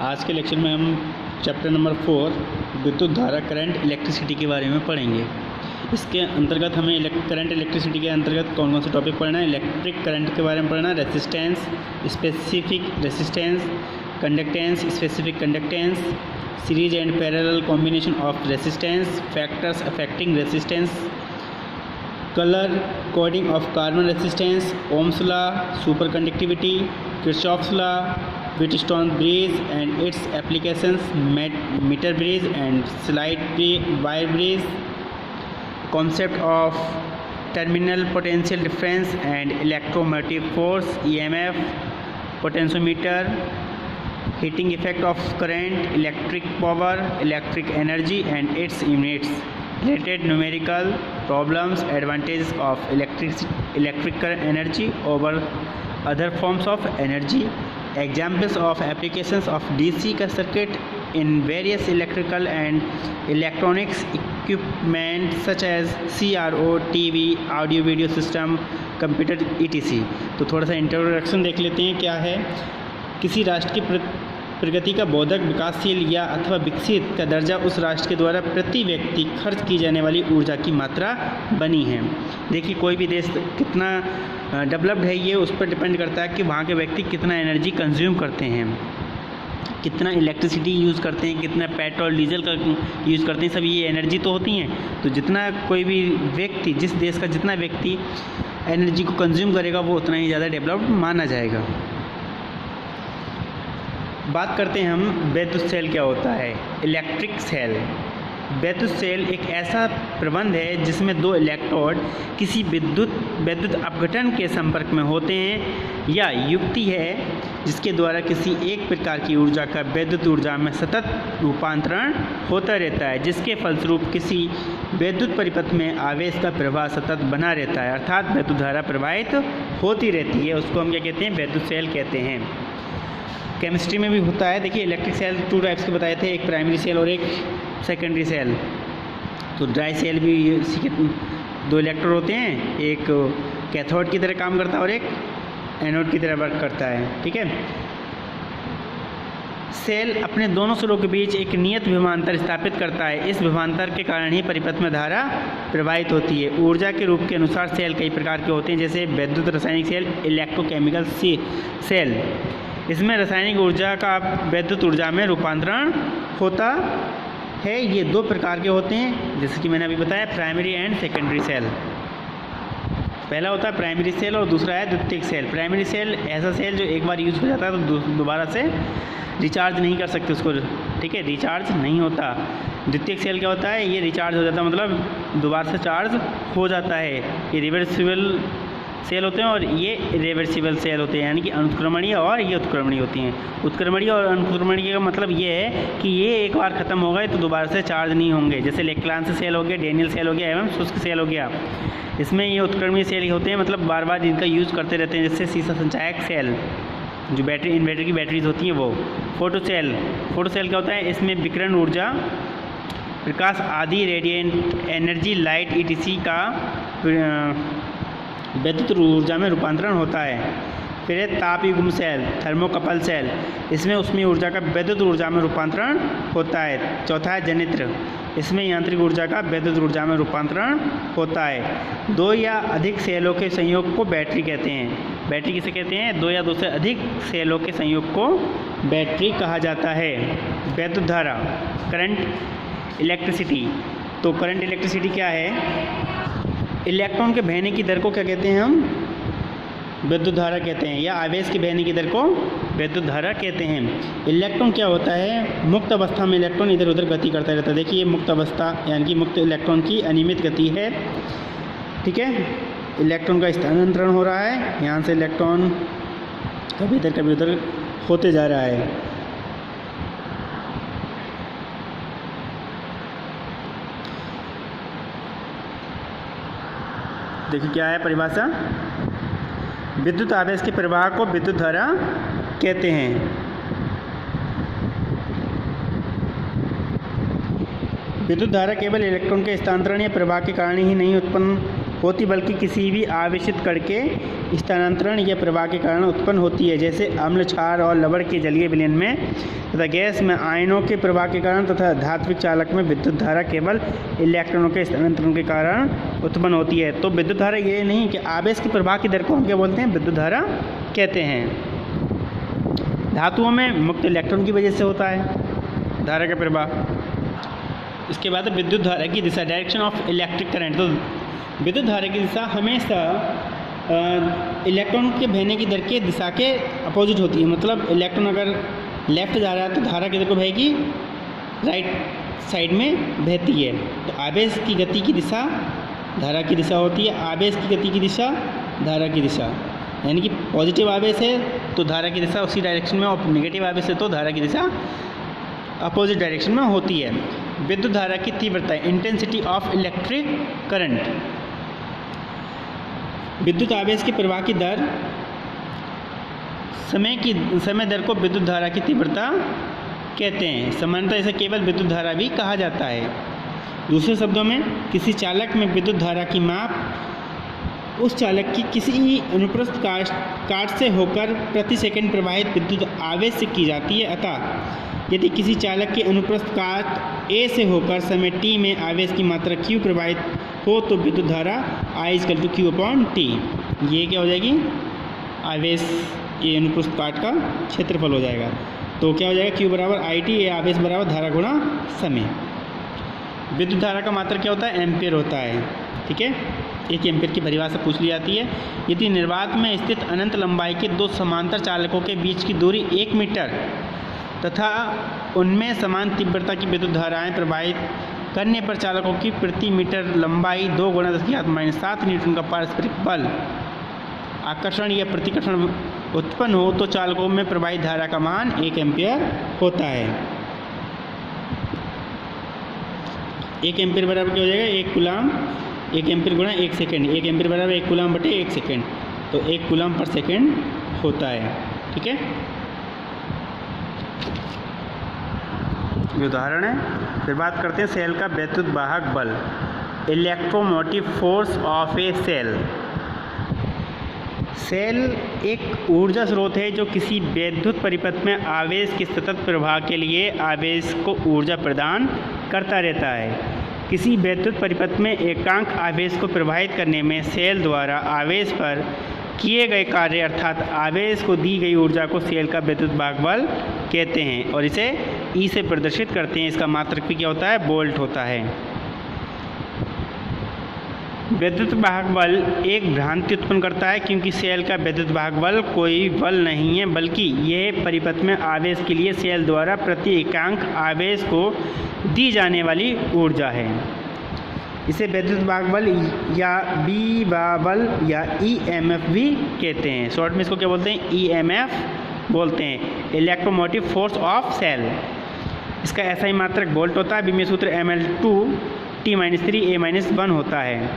आज के लेक्चर में हम चैप्टर नंबर 4 विद्युत धारा करंट इलेक्ट्रिसिटी के बारे में पढ़ेंगे। इसके अंतर्गत हमें करंट इलेक्ट्रिसिटी के अंतर्गत कौन कौन से टॉपिक पढ़ना है। इलेक्ट्रिक करंट के बारे में पढ़ना, resistance, specific resistance, conductance, specific conductance, series and parallel combination of resistance, factors affecting resistance, colour coding of carbon resistance, Ohm's law, superconductivity, Kirchhoff's law, Wheatstone bridge and its applications, metre bridge and slide wire bridge, concept of terminal potential difference and electromotive force, EMF, potentiometer, heating effect of current, electric power, electric energy and its units, related numerical problems, advantages of electrical energy over other forms of energy, examples of applications of DC circuit in various electrical and electronics equipment such as CRO, TV, audio video system, computer etc। तो थोड़ा सा introduction देख लेते हैं। क्या है, किसी राष्ट्र की प्रगति का बौद्धिक विकासशील या अथवा विकसित का दर्जा उस राष्ट्र के द्वारा प्रति व्यक्ति खर्च की जाने वाली ऊर्जा की मात्रा बनी है। देखिए, कोई भी देश कितना डेवलप्ड है ये उस पर डिपेंड करता है कि वहाँ के व्यक्ति कितना एनर्जी कंज्यूम करते हैं, कितना इलेक्ट्रिसिटी यूज़ करते हैं, कितना पेट्रोल डीजल का यूज़ करते हैं। सब ये एनर्जी तो होती हैं। तो जितना कोई भी व्यक्ति, जिस देश का जितना व्यक्ति एनर्जी को कंज्यूम करेगा वो उतना ही ज़्यादा डेवलप्ड माना जाएगा। बात करते हैं हम विद्युत सेल क्या होता है। इलेक्ट्रिक सेल, विद्युत सेल एक ऐसा प्रबंध है जिसमें दो इलेक्ट्रोड किसी विद्युत अपघटन के संपर्क में होते हैं या युक्ति है जिसके द्वारा किसी एक प्रकार की ऊर्जा का विद्युत ऊर्जा में सतत रूपांतरण होता रहता है, जिसके फलस्वरूप किसी विद्युत परिपथ में आवेश का प्रवाह सतत बना रहता है, अर्थात विद्युत धारा प्रवाहित होती रहती है। उसको हम क्या कहते हैं, विद्युत सेल कहते हैं। केमिस्ट्री में भी होता है। देखिए, इलेक्ट्रिक सेल 2 टाइप्स के बताए थे, एक प्राइमरी सेल और एक सेकेंडरी सेल। तो ड्राई सेल भी इसी के 2 इलेक्ट्रोड होते हैं, एक कैथोड की तरह काम करता है और एक एनोड की तरह वर्क करता है। ठीक है। सेल अपने दोनों सिरों के बीच एक नियत विभवांतर स्थापित करता है। इस विभवांतर के कारण ही परिपथ में धारा प्रवाहित होती है। ऊर्जा के रूप के अनुसार सेल कई प्रकार के होते हैं, जैसे विद्युत रासायनिक सेल, इलेक्ट्रोकेमिकल सेल। इसमें रासायनिक ऊर्जा का विद्युत ऊर्जा में रूपांतरण होता है। ये 2 प्रकार के होते हैं, जैसे कि मैंने अभी बताया, प्राइमरी एंड सेकेंडरी सेल। पहला होता है प्राइमरी सेल और दूसरा है द्वितीयक सेल। प्राइमरी सेल ऐसा सेल जो एक बार यूज हो जाता है तो दोबारा से रिचार्ज नहीं कर सकते उसको। ठीक है, रिचार्ज नहीं होता। द्वितीयक सेल क्या होता है, ये रिचार्ज हो जाता है, मतलब दोबारा से चार्ज हो जाता है। ये रिवर्सिबल सेल होते हैं और ये रिवर्सिबल सेल होते हैं, यानी कि अनुत्क्रमणीय और ये उत्क्रमणीय होती हैं। उत्क्रमणीय और अनुत्क्रमणीय का मतलब ये है कि ये एक बार ख़त्म हो गए तो दोबारा से चार्ज नहीं होंगे, जैसे लेक्लांस सेल हो गया, डेनियल सेल हो गया एवं शुष्क सेल हो गया। इसमें ये उत्क्रमणीय सेल होते हैं, मतलब बार बार इनका यूज़ करते रहते हैं, जैसे शीशा संचायक सेल, जो बैटरी इन्वर्टर की बैटरीज होती हैं वो। फोटो सेल क्या होता है, इसमें विकिरण ऊर्जा, प्रकाश आदि, रेडिएंट एनर्जी, लाइट etc का विद्युत ऊर्जा में रूपांतरण होता है। फिर है तापयुग्म सेल, थर्मोकपल सेल, इसमें उसमें ऊर्जा का विद्युत ऊर्जा में रूपांतरण होता है। चौथा है जनित्र, इसमें यांत्रिक ऊर्जा का विद्युत ऊर्जा में रूपांतरण होता है। 2 या अधिक सेलों के संयोग को बैटरी कहते हैं। बैटरी किसे कहते हैं, 2 या 2 से अधिक सेलों के संयोग को बैटरी कहा जाता है। विद्युत धारा, करंट इलेक्ट्रिसिटी। तो करंट इलेक्ट्रिसिटी क्या है, इलेक्ट्रॉन के बहने की दर को क्या कहते हैं, हम विद्युत धारा कहते हैं, या आवेश के बहने की दर को विद्युत धारा कहते हैं। इलेक्ट्रॉन क्या होता है, मुक्त अवस्था में इलेक्ट्रॉन इधर उधर गति करता रहता है। देखिए, ये मुक्त अवस्था यानी कि मुक्त इलेक्ट्रॉन की अनियमित गति है। ठीक है, इलेक्ट्रॉन का स्थानांतरण हो रहा है, यहाँ से इलेक्ट्रॉन कभी इधर होते जा रहा है। देखिए क्या है परिभाषा, विद्युत आवेश के प्रवाह को विद्युत धारा कहते हैं। विद्युत धारा केवल इलेक्ट्रॉन के स्थानांतरण या प्रवाह के कारण ही नहीं उत्पन्न होती, बल्कि किसी भी आवेशित कण के स्थानांतरण या प्रवाह के कारण उत्पन्न होती है, जैसे अम्ल, क्षार और लवण के जलीय विलयन में तथा गैस में आयनों के प्रवाह के कारण तथा धात्विक चालक में विद्युत धारा केवल इलेक्ट्रॉनों के स्थानांतरण के कारण उत्पन्न होती है। तो विद्युत धारा ये नहीं कि आवेश के प्रवाह की दर को हम क्या बोलते हैं, विद्युत धारा कहते हैं। धातुओं में मुक्त इलेक्ट्रॉन की वजह से होता है धारा का प्रवाह। इसके बाद विद्युत धारा की दिशा, डायरेक्शन ऑफ इलेक्ट्रिक करंट। तो विद्युत धारा की दिशा हमेशा इलेक्ट्रॉन के बहने की दर के दिशा के अपोजिट होती है। मतलब इलेक्ट्रॉन अगर लेफ्ट जा रहा है तो धारा किधर को बहेगी, राइट साइड में बहती है। तो आवेश की गति की दिशा धारा की दिशा होती है, आवेश की गति की दिशा धारा की दिशा। यानी कि पॉजिटिव आवेश है तो धारा की दिशा उसी डायरेक्शन में, और नेगेटिव आवेश है तो धारा की दिशा अपोजिट डायरेक्शन में होती है। विद्युत धारा की तीव्रता, इंटेंसिटी ऑफ इलेक्ट्रिक करंट। विद्युत आवेश के प्रवाह की दर, समय दर को विद्युत धारा की तीव्रता कहते हैं। सामान्यतः इसे केवल विद्युत धारा भी कहा जाता है। दूसरे शब्दों में, किसी चालक में विद्युत धारा की माप उस चालक की किसी अनुप्रस्थ काट से होकर प्रति सेकंड प्रवाहित विद्युत आवेश से की जाती है। अतः यदि किसी चालक के अनुप्रस्थ काट ए से होकर समय t में आवेश की मात्रा q प्रवाहित हो तो विद्युत धारा I = Q/T। ये क्या हो जाएगी, आवेश ये अनुप्रस्थ काट का क्षेत्रफल हो जाएगा। तो क्या हो जाएगा, Q = IT, ये आवेश बराबर धारा गुणा समय। विद्युत धारा का मात्रक क्या होता है, एम्पियर होता है। ठीक है, 1 एम्पियर की परिभाषा पूछ ली जाती है। यदि निर्वात में स्थित अनंत लंबाई के दो समांतर चालकों के बीच की दूरी 1 मीटर तथा उनमें समान तीव्रता की विद्युत धाराएं प्रवाहित करने पर चालकों की प्रति मीटर लंबाई 2 × 10⁻⁷ न्यूटन का पारस्परिक बल, आकर्षण या प्रतिकर्षण उत्पन्न हो तो चालकों में प्रवाहित धारा का मान 1 एम्पियर होता है। 1 एम्पियर बराबर क्या हो जाएगा, 1 कूलाम, 1 एम्पियर गुणा 1 सेकेंड। 1 एम्पियर बराबर 1 कूलाम बटे 1 सेकेंड, तो 1 कूलाम पर सेकेंड होता है। ठीक है, ये उदाहरण है। फिर बात करते हैं सेल का वैद्युत वाहक बल, electromotive force of a cell. Cell एक ऊर्जा स्रोत है जो किसी वैद्युत परिपथ में आवेश के सतत प्रवाह के लिए आवेश को ऊर्जा प्रदान करता रहता है। किसी वैद्युत परिपथ में एकांक आवेश को प्रवाहित करने में सेल द्वारा आवेश पर किए गए कार्य अर्थात आवेश को दी गई ऊर्जा को सेल का वैद्युत वाहक बल कहते हैं और इसे ई से प्रदर्शित करते हैं। इसका मात्रक भी क्या होता है, वोल्ट होता है। वैद्युत वाहक बल एक भ्रांति उत्पन्न करता है क्योंकि सेल का वैद्युत वाहक बल कोई बल नहीं है, बल्कि यह परिपथ में आवेश के लिए सेल द्वारा प्रति एकांक आवेश को दी जाने वाली ऊर्जा है। इसे वैद्युत वाहक बल या विभा बल या EMF भी कहते हैं। शॉर्ट में इसको क्या बोलते हैं, EMF बोलते हैं, इलेक्ट्रोमोटिव फोर्स ऑफ सेल। इसका ऐसा ही मात्रक वोल्ट होता है। विमीय सूत्र mL2T-3A-1 होता है।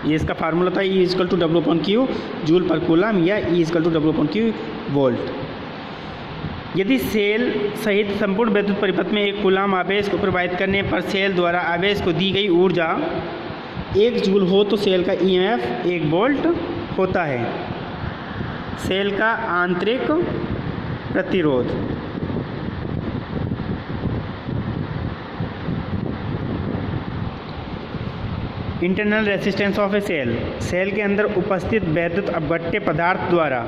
ये इसका फार्मूला था, E = W/Q जूल पर कूलम या E = W/Q वोल्ट। यदि सेल सहित संपूर्ण वैद्युत परिपथ में 1 कूलाम आवेश को प्रवाहित करने पर सेल द्वारा आवेश को दी गई ऊर्जा 1 जूल हो तो सेल का EMF 1 वोल्ट होता है। सेल का आंतरिक प्रतिरोध, internal resistance of a cell, cell के अंदर उपस्थित वैद्युत अपघट्य पदार्थ द्वारा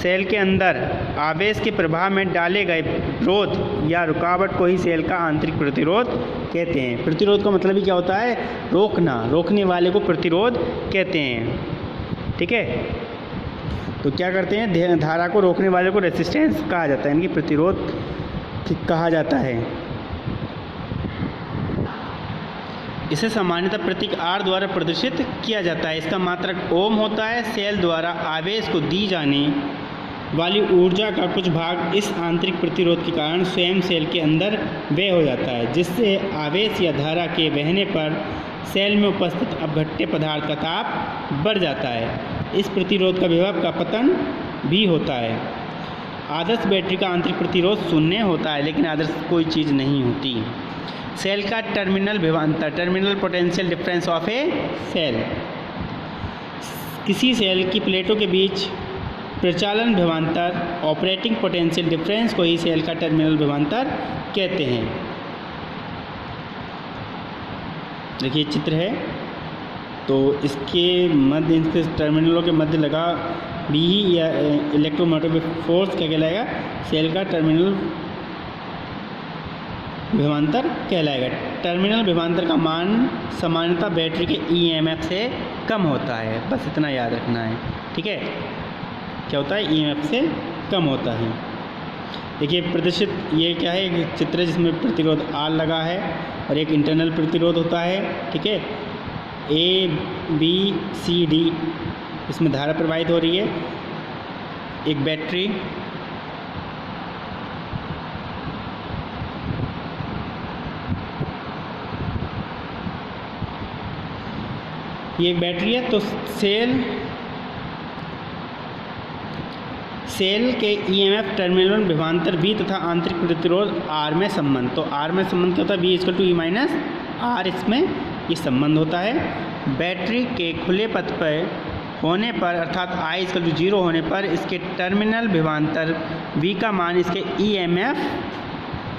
सेल के अंदर आवेश के प्रवाह में डाले गए विरोध या रुकावट को ही सेल का आंतरिक प्रतिरोध कहते हैं। प्रतिरोध का मतलब ही क्या होता है, रोकना, रोकने वाले को प्रतिरोध कहते हैं। ठीक है, तो क्या करते हैं, धारा को रोकने वाले को रेसिस्टेंस कहा जाता है, यानी कि प्रतिरोध कहा जाता है। इसे सामान्यतः प्रतीक R द्वारा प्रदर्शित किया जाता है। इसका मात्रक ओम होता है। सेल द्वारा आवेश को दी जाने वाली ऊर्जा का कुछ भाग इस आंतरिक प्रतिरोध के कारण स्वयं सेल के अंदर व्यय हो जाता है, जिससे आवेश या धारा के बहने पर सेल में उपस्थित अपघट्य पदार्थ का ताप बढ़ जाता है। इस प्रतिरोध का विभव का पतन भी होता है। आदर्श बैटरी का आंतरिक प्रतिरोध 0 होता है, लेकिन आदर्श कोई चीज़ नहीं होती। सेल का टर्मिनल विभवांतर, terminal potential difference of a cell. किसी सेल की प्लेटों के बीच प्रचालन विभवांतर, ऑपरेटिंग पोटेंशियल डिफरेंस को ही सेल का टर्मिनल विभवांतर कहते हैं। देखिए चित्र है, तो इसके मध्य, इनके टर्मिनलों के मध्य लगा भी या इलेक्ट्रोमोटिव फोर्स क्या कहलाएगा, सेल का टर्मिनल विभवांतर कहलाएगा। टर्मिनल विभवांतर का मान सामान्यतः बैटरी के ईएमएफ से कम होता है, बस इतना याद रखना है, ठीक है। क्या होता है, ईएमएफ से कम होता है। देखिए प्रदर्शित ये क्या है, एक चित्र है जिसमें प्रतिरोध R लगा है और एक इंटरनल प्रतिरोध होता है, ठीक है। ABCD इसमें धारा प्रवाहित हो रही है। एक बैटरी, ये एक बैटरी है। तो सेल के ईएमएफ टर्मिनल विभवांतर V तथा आंतरिक प्रतिरोध R में संबंध। तो R में संबंध क्या होता है, V equal to E minus R, इसमें ये संबंध होता है। बैटरी के खुले पथ पर होने पर अर्थात I इक्वल टू 0 होने पर इसके टर्मिनल विभवांतर V का मान इसके ईएमएफ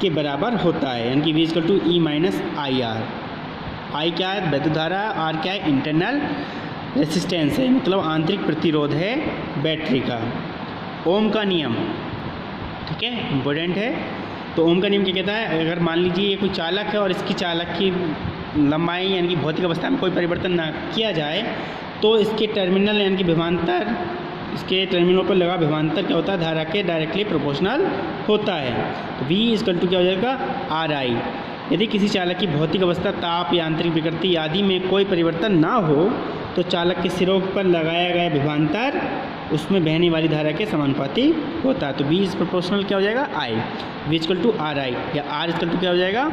के बराबर होता है, यानी कि V equal to E minus IR। I क्या है, वैद्युत धारा, R क्या है, इंटरनल रेसिस्टेंस है, मतलब आंतरिक प्रतिरोध है बैटरी का। ओम का नियम, ठीक है, इम्पोर्टेंट है। तो ओम का नियम क्या कहता है, अगर मान लीजिए ये कोई चालक है और इसकी चालक की लंबाई यानी कि भौतिक अवस्था में कोई परिवर्तन ना किया जाए तो इसके टर्मिनल यानी कि विभवांतर, इसके टर्मिनलों पर लगा विभवांतर क्या होता है, धारा के डायरेक्टली प्रोपोर्शनल होता है। तो V इक्वल टू क्या हो जाएगा, RI। यदि किसी चालक की भौतिक अवस्था, ताप, यांत्रिक विकृति आदि में कोई परिवर्तन ना हो तो चालक के सिरों पर लगाया गया विभवांतर उसमें बहने वाली धारा के समानुपाती होता है। तो V इज प्रोपोर्शनल क्या हो जाएगा, I। V equal to RI या R इक्वल टू क्या हो जाएगा,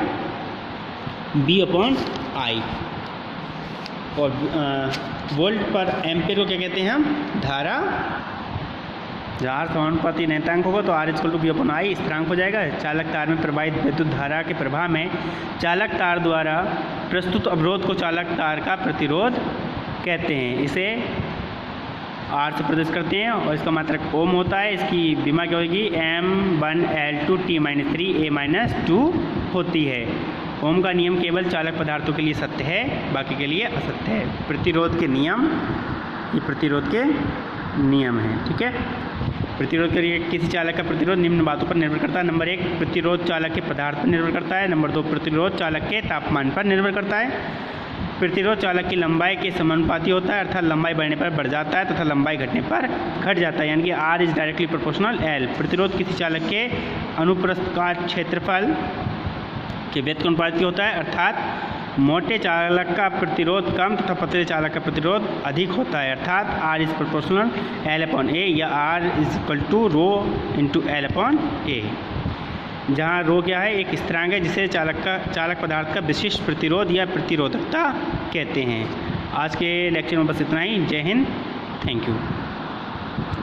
B अपॉन I। और वोल्ट पर एम्पेयर को क्या कहते हैं हम, धारा। जहाँ R समानुपाती नियतांक होगा तो R equal to B upon I स्थिरांक हो जाएगा। चालक तार में प्रवाहित विद्युत धारा के प्रवाह में चालक तार द्वारा प्रस्तुत अवरोध को चालक तार का प्रतिरोध कहते हैं। इसे R से प्रदर्शित करते हैं और इसका मात्रक ओम होता है। इसकी विमा क्या होगी, M1L2T-3A-2 होती है। ओम का नियम केवल चालक पदार्थों के लिए सत्य है, बाकी के लिए असत्य है। प्रतिरोध के नियम, ये प्रतिरोध के नियम हैं, ठीक है। प्रतिरोध के लिए किसी चालक का प्रतिरोध निम्न बातों पर निर्भर करता है। नंबर 1, प्रतिरोध चालक के पदार्थ पर निर्भर करता है। नंबर 2, प्रतिरोध चालक के तापमान पर निर्भर करता है। प्रतिरोध चालक की लंबाई के समानुपाती होता है, अर्थात लंबाई बढ़ने पर बढ़ जाता है तथा लंबाई घटने पर घट जाता है, यानी कि R is directly proportional L। प्रतिरोध किसी चालक के अनुप्रस्थ काट क्षेत्रफल के व्यतिक्रमानुपाती होता है, अर्थात मोटे चालक का प्रतिरोध कम तथा पतले चालक का प्रतिरोध अधिक होता है, अर्थात R is proportional L upon A या R is equal to rho into L upon A। जहाँ रो क्या है, एक स्थिरांक है जिसे चालक पदार्थ का विशिष्ट प्रतिरोध या प्रतिरोधकता कहते हैं। आज के लेक्चर में बस इतना ही। जय हिंद, थैंक यू।